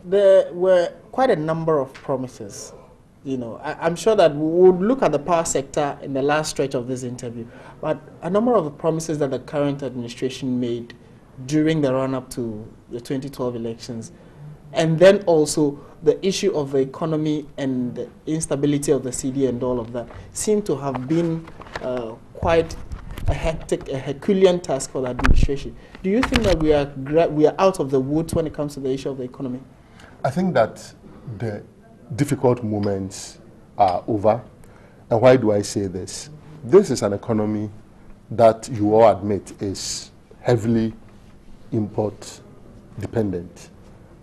There were quite a number of promises. I'm sure that we would look at the power sector in the last stretch of this interview, but a number of the promises that the current administration made during the run-up to the 2012 elections, and then also the issue of the economy and the instability of the CD and all of that, seem to have been quite a Herculean task for the administration. Do you think that we are out of the woods when it comes to the issue of the economy? I think that the difficult moments are over. And why do I say this? This is an economy that you all admit is heavily import dependent.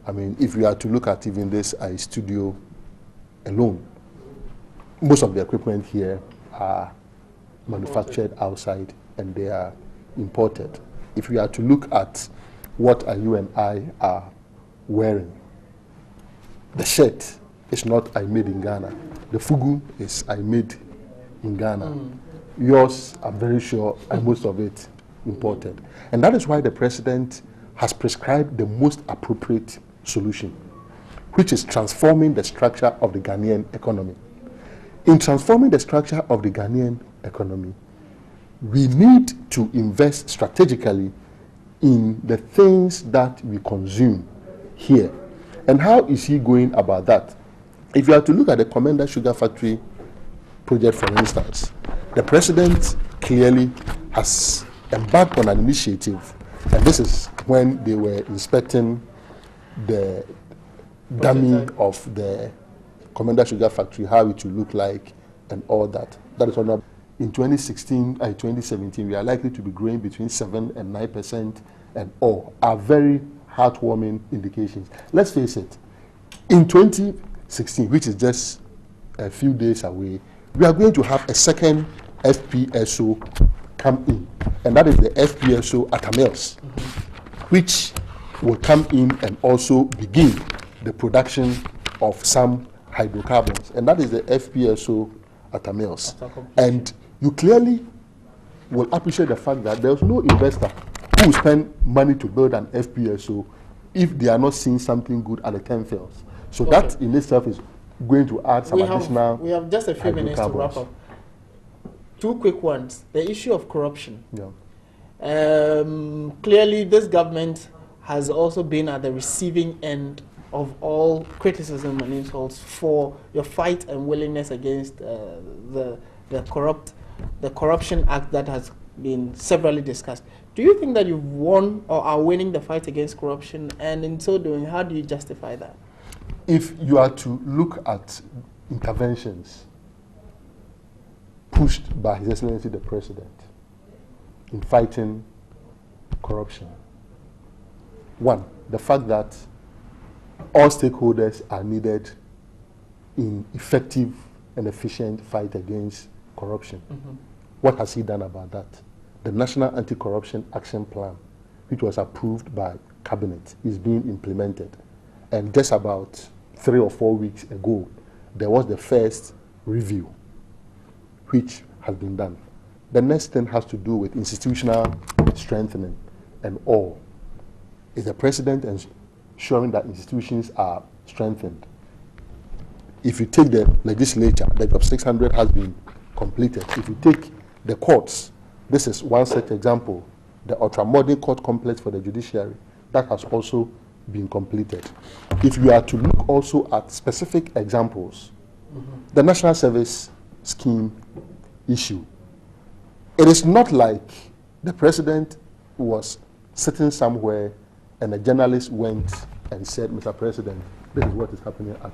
I mean, if we are to look at even this studio alone, most of the equipment here are manufactured outside and they are imported. If we are to look at what you and I are wearing, the shirt is not I made in Ghana. The fugu is I made in Ghana. Yours, I'm very sure, and most of it imported. And that is why the president has prescribed the most appropriate solution, which is transforming the structure of the Ghanaian economy. In transforming the structure of the Ghanaian economy, we need to invest strategically in the things that we consume here. And how is he going about that? If you are to look at the Commander Sugar Factory project, for instance, the president clearly has embarked on an initiative, and this is when they were inspecting the damming of the Commander Sugar Factory, how it will look like, and all that. That is one. In 2016 and 2017, we are likely to be growing between 7 and 9%, and all are very heartwarming indications. Let's face it, in 2016, which is just a few days away, we are going to have a second FPSO come in, and that is the FPSO at Amels, which will come in and also begin the production of some hydrocarbons, and that is the FPSO at Amels. And you clearly will appreciate the fact that there's no investor who will spend money to build an FPSO if they are not seeing something good at the 10 fields. So that in itself is going to add some additional. We have just a few minutes to wrap up. Two quick ones. The issue of corruption. Yeah. Clearly, this government has also been at the receiving end of all criticism and insults for your fight and willingness against the Corruption Act that has been severally discussed. Do you think that you've won or are winning the fight against corruption? And in so doing, how do you justify that? If you are to look at interventions pushed by His Excellency the President in fighting corruption, one, the fact that all stakeholders are needed in effective and efficient fight against corruption. What has he done about that? The National Anti-Corruption Action Plan, which was approved by Cabinet, is being implemented. And just about 3 or 4 weeks ago, there was the first review, which has been done. The next thing has to do with institutional strengthening and all. Is the president ensuring that institutions are strengthened? If you take the legislature, the job 600 has been completed. If you take the courts, this is one such example. The ultra-modern court complex for the judiciary, that has also been completed. If you are to look also at specific examples, the National Service Scheme issue, it is not like the president was sitting somewhere and a journalist went and said, Mr. President, this is what is happening at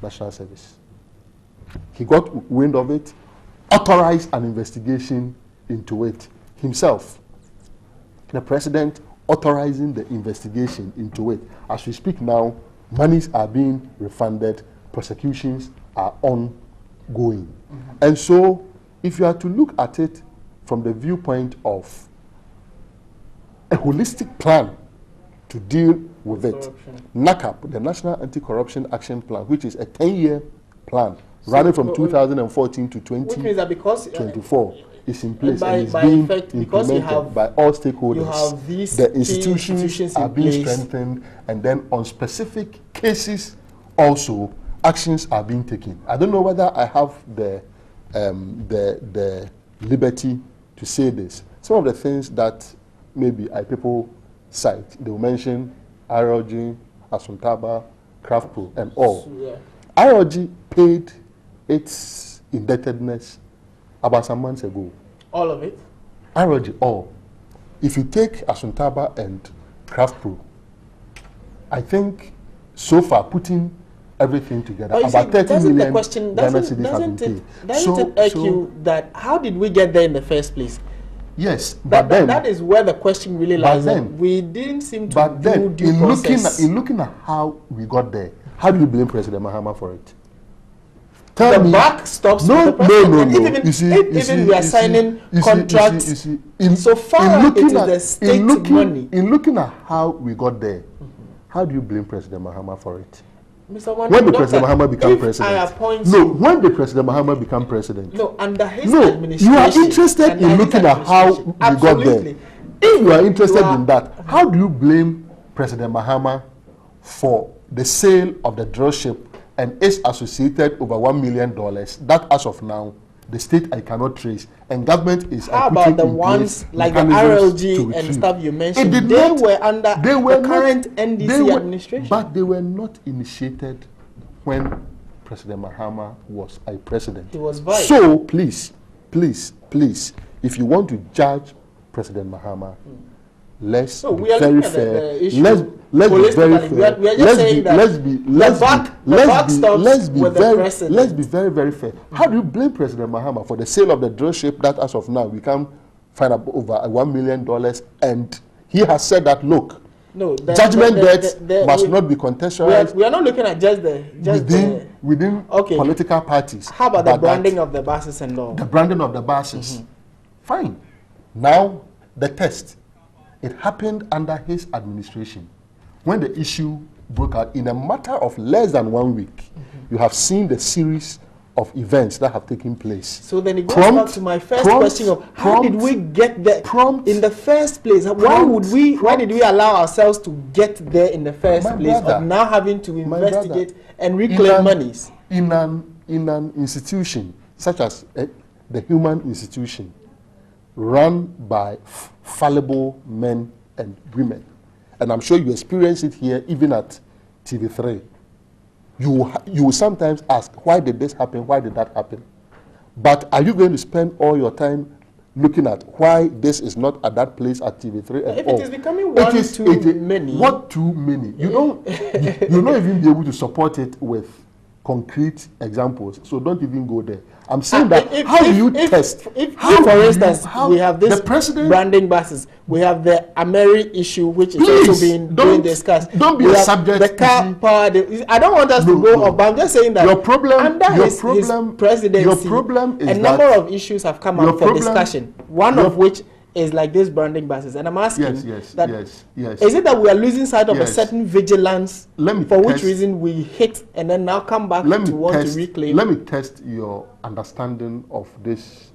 National Service. He got wind of it, authorized an investigation into it himself. The president authorizing the investigation into it. As we speak now, monies are being refunded, prosecutions are ongoing. And so, if you are to look at it from the viewpoint of a holistic plan to deal with it, NACAP, the National Anti-Corruption Action Plan, which is a 10-year plan, running from 2014 to 2024. is in place by, and is by being effect, because you implemented have, by all stakeholders. you have these the key institutions are in being place. strengthened, and then on specific cases also actions are being taken. I don't know whether I have the liberty to say this. Some of the things that maybe people cite, they will mention RLG, Asuntaba, Craftpro, and all. So, yeah. RLG paid its indebtedness about some months ago. All of it? RLG, all. If you take Asuntaba and Craftpro, I think so far putting everything together, about 30 million the question, doesn't it irk you that how did we get there in the first place? Yes, but then that is where the question really lies. Then, we didn't seem to but do then, due process. in looking at how we got there, how do you blame President Mahama for it? Tell me. Buck stops with the president. No. Even we are signing contracts. So far, it is the state money. In looking at how we got there, how do you blame President Mahama for it? Mr. When did President Mahama become president? When did President Mahama become president? No, under his administration. You are interested in looking at how we got there. If you are interested in that, how do you blame President Mahama for the sale of the drill ship and its associated over $1 million that as of now the state I cannot trace, and government is how about the ones like the RLG and stuff you mentioned? They were under the current NDC administration, but they were not initiated when President Mahama was a president. He was vice. So please, if you want to judge President Mahama, let's be very fair. Let's be very fair. Let's be very, very fair. How do you blame President Mahama for the sale of the drill ship that as of now we can find over $1 million, and he has said that look, judgment debts must not be contextualized. We are not looking at just within political parties. How about the branding of the buses and all? The branding of the buses. Fine. Now the test. It happened under his administration. When the issue broke out, in a matter of less than 1 week, you have seen the series of events that have taken place. So then it goes back to my first question of how did we get there in the first place? Why did we allow ourselves to get there in the first place of now having to investigate and reclaim monies? In an institution such as the human institution, run by fallible men and women, and I'm sure you experience it here even at TV3, you will sometimes ask, why did this happen, why did that happen? But are you going to spend all your time looking at why this is not at that place at TV3 and if it is becoming too many. What too many? You'll not even be able to support it with concrete examples, so don't even go there. I'm saying that how do you test? For instance, we have this branding buses. We have the Ameri issue, which is also being discussed. Don't be a subject. The car power. I don't want us to go up, but I'm just saying that your problem, under his presidency, your problem is a number of issues have come up for discussion. One of which is like this branding buses, and I'm asking yes. Is it that we are losing sight of a certain vigilance for which reason we hit and then now come back to want to reclaim? Let me test your understanding of this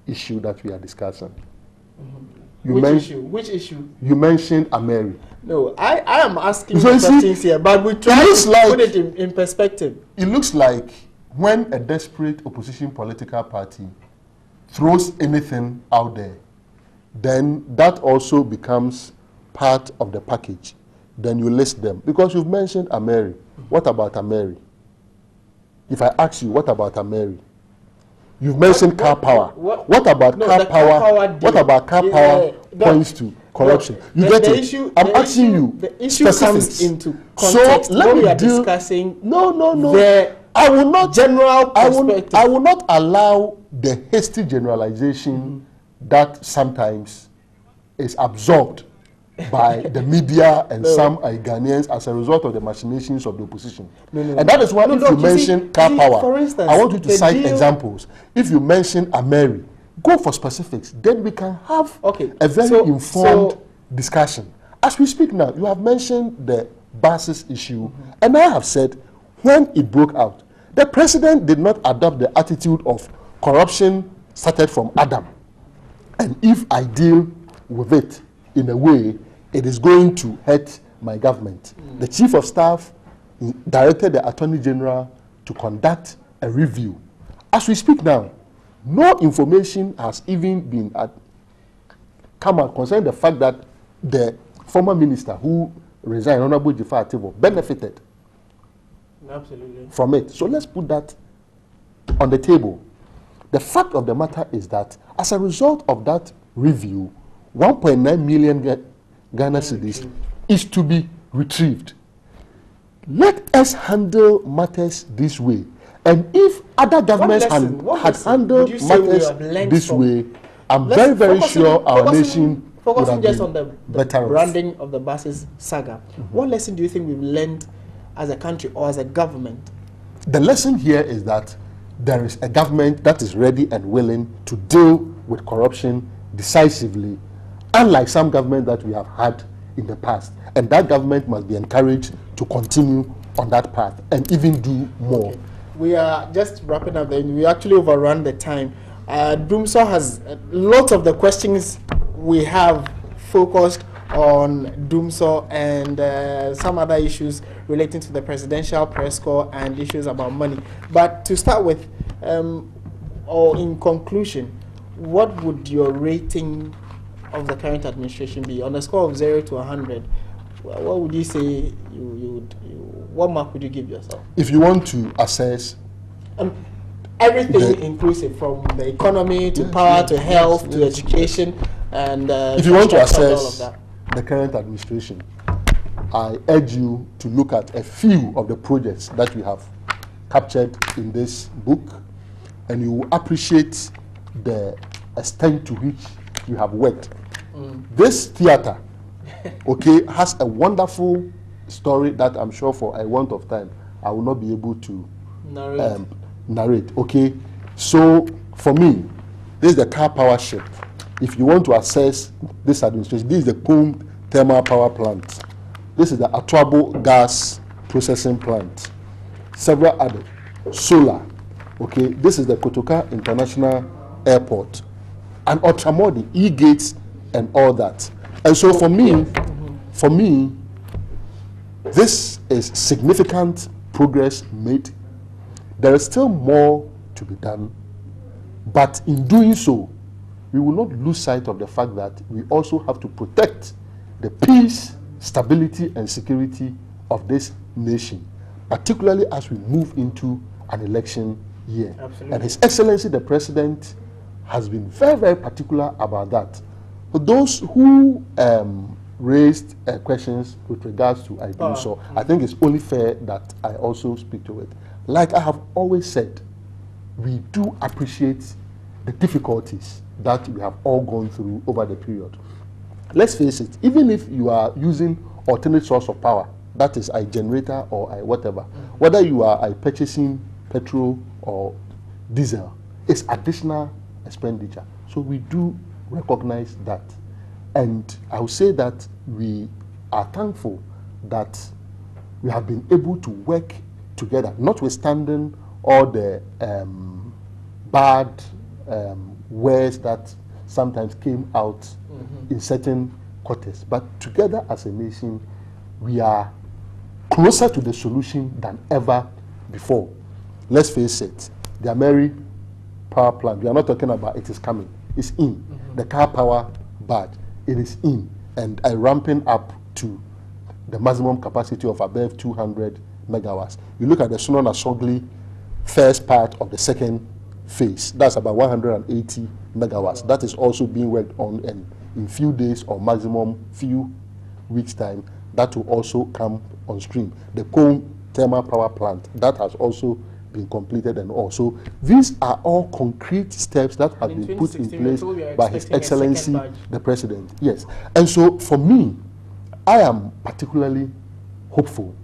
issue that we are discussing. Which issue? You mentioned Ameri. No, I am asking questions here, but we try to put it in perspective. It looks like when a desperate opposition political party throws anything out there, then that also becomes part of the package. Then you list them. Because you've mentioned Ameri. What about Ameri? If I ask you, what about Ameri? You've mentioned car power. What about car power? What about car power points to corruption? You get it? I'm asking you. The issue comes into context. So let me discussing. No. I will not general perspective. I will not allow the hasty generalization that sometimes is absorbed by the media and some Ghanaians as a result of the machinations of the opposition. And that is why if you mention car power, for instance, I want you to cite examples. If you mention Ameri, go for specifics. Then we can have a very informed discussion. As we speak now, you have mentioned the buses issue, and I have said when it broke out, the president did not adopt the attitude of corruption started from Adam. And if I deal with it in a way, it is going to hurt my government. The Chief of Staff directed the Attorney General to conduct a review. As we speak now, no information has even been come out concerning the fact that the former minister who resigned, Honorable Jafar Ativo, benefited from it. So let's put that on the table. The fact of the matter is that as a result of that review, 1.9 million Ghana cedis is to be retrieved. Let us handle matters this way. And if other governments had handled matters this way, I'm very sure our nation would have just been on the better branding of the buses saga. What lesson do you think we've learned as a country or as a government? The lesson here is that there is a government that is ready and willing to deal with corruption decisively, unlike some government that we have had in the past. And that government must be encouraged to continue on that path and even do more. Okay. We are just wrapping up then. We actually overrun the time. Dumso has lots of the questions we have focused on Dumso and some other issues relating to the presidential press corps and issues about money. But to start with, or in conclusion, what would your rating of the current administration be on a score of 0 to 100? What would you say what mark would you give yourself? If you want to assess everything inclusive, from the economy to power to health to education, and if you want to assess the current administration, I urge you to look at a few of the projects that we have captured in this book, and you will appreciate the extent to which you have worked. This theater, okay, has a wonderful story that I'm sure for a want of time I will not be able to narrate. Okay, so for me, this is the car power ship. If you want to assess this administration, this is the Kum thermal power plant. This is the Atuabo gas processing plant. Several other solar. Okay, this is the Kotoka International Airport, and Otramodi, E-gates, and all that. And so for me, this is significant progress made. There is still more to be done, but in doing so, we will not lose sight of the fact that we also have to protect the peace, stability, and security of this nation, particularly as we move into an election year. Absolutely. And His Excellency the President has been very particular about that. For those who raised questions with regards to IDUSO, I think it's only fair that I also speak to it. Like I have always said, we do appreciate the difficulties that we have all gone through over the period. Let's face it, even if you are using alternate source of power, that is a generator or a whatever, whether you are purchasing petrol or diesel, it's additional expenditure. So we do recognize that. And I would say that we are thankful that we have been able to work together, notwithstanding all the bad words that sometimes came out in certain quarters. But together as a nation, we are closer to the solution than ever before. Let's face it, the Ameri power plant, we are not talking about it is coming, it's in. The car power badge, it is in, and ramping up to the maximum capacity of above 200 megawatts. You look at the Sunon Asogli first part of the second phase, that's about 180 megawatts. That is also being worked on, and in few days or maximum few weeks time, that will also come on stream. The Cone thermal power plant, that has also been completed, and also these are all concrete steps that have been put in place by His Excellency the President. Yes, and so for me, I am particularly hopeful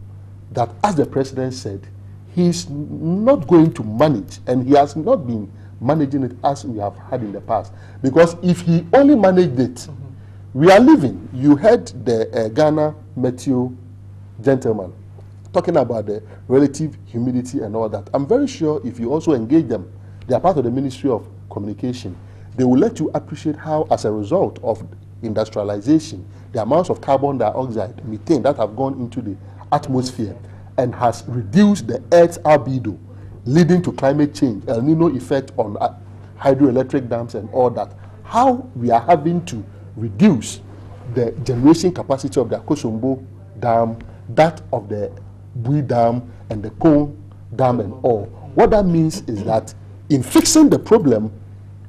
that, as the President said, he's not going to manage, and he has not been managing it as we have had in the past, because if he only managed it, we are living. You heard the Ghana Meteo gentleman talking about the relative humidity and all that. I'm very sure if you also engage them, they are part of the Ministry of Communication, they will let you appreciate how, as a result of industrialization, the amounts of carbon dioxide, methane that have gone into the atmosphere and has reduced the Earth's albedo, leading to climate change, El Nino effect on hydroelectric dams and all that, how we are having to reduce the generation capacity of the Akosombo Dam, that of the Bui Dam and the Kong Dam and all. What that means is that in fixing the problem,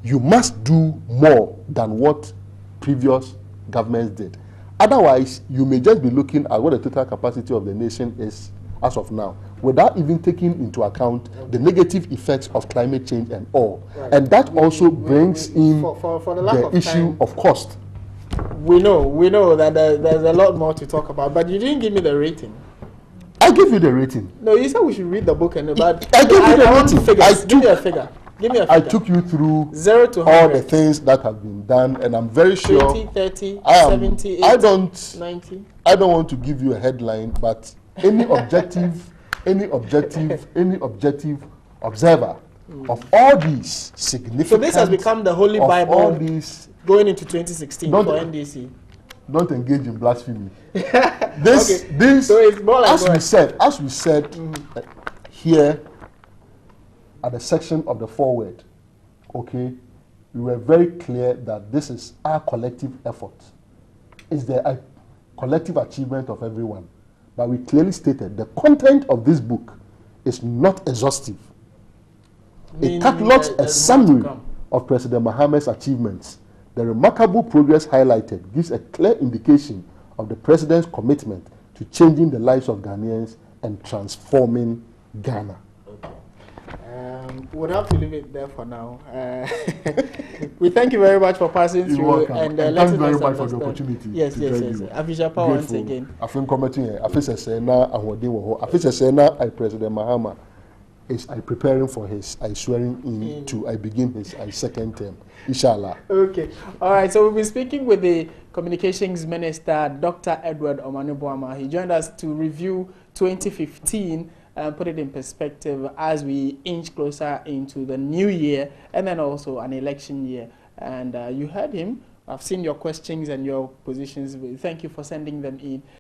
you must do more than what previous governments did. Otherwise, you may just be looking at what the total capacity of the nation is as of now, without even taking into account the negative effects of climate change and all. Right. And that also brings in the issue of cost. We know that there's a lot more to talk about, but you didn't give me the rating. I gave you the rating. No, you said we should read the book, but I gave you the rating. Give me a figure. Give me a figure. I took you through 0 to 100. All the things that have been done, and I'm very sure 20, 30, 70, 80, 90. I don't want to give you a headline, but any objective observer of all these significant. So this has become the Holy Bible all these, going into 2016 for NDC. Don't engage in blasphemy. This so it's more like as we said here at the section of the foreword, okay, we were very clear that this is our collective effort. It's the collective achievement of everyone. But we clearly stated the content of this book is not exhaustive. It catalogs a summary of President Mahamad's achievements. The remarkable progress highlighted gives a clear indication of the president's commitment to changing the lives of Ghanaians and transforming Ghana. Okay. We'll have to leave it there for now. We thank you very much for passing through. Welcome. And thank you very much for the opportunity. Yes. Afisha once again. I think commenting here. Afisha Sena and Afisha Sena, I President Mahama is I preparing for his I swearing in to I begin his I second term. Inshallah. Okay. All right. So we'll be speaking with the Communications Minister, Dr. Edward Omane-Boamah. He joined us to review 2015 and put it in perspective as we inch closer into the new year and then also an election year. And you heard him. I've seen your questions and your positions. Thank you for sending them in.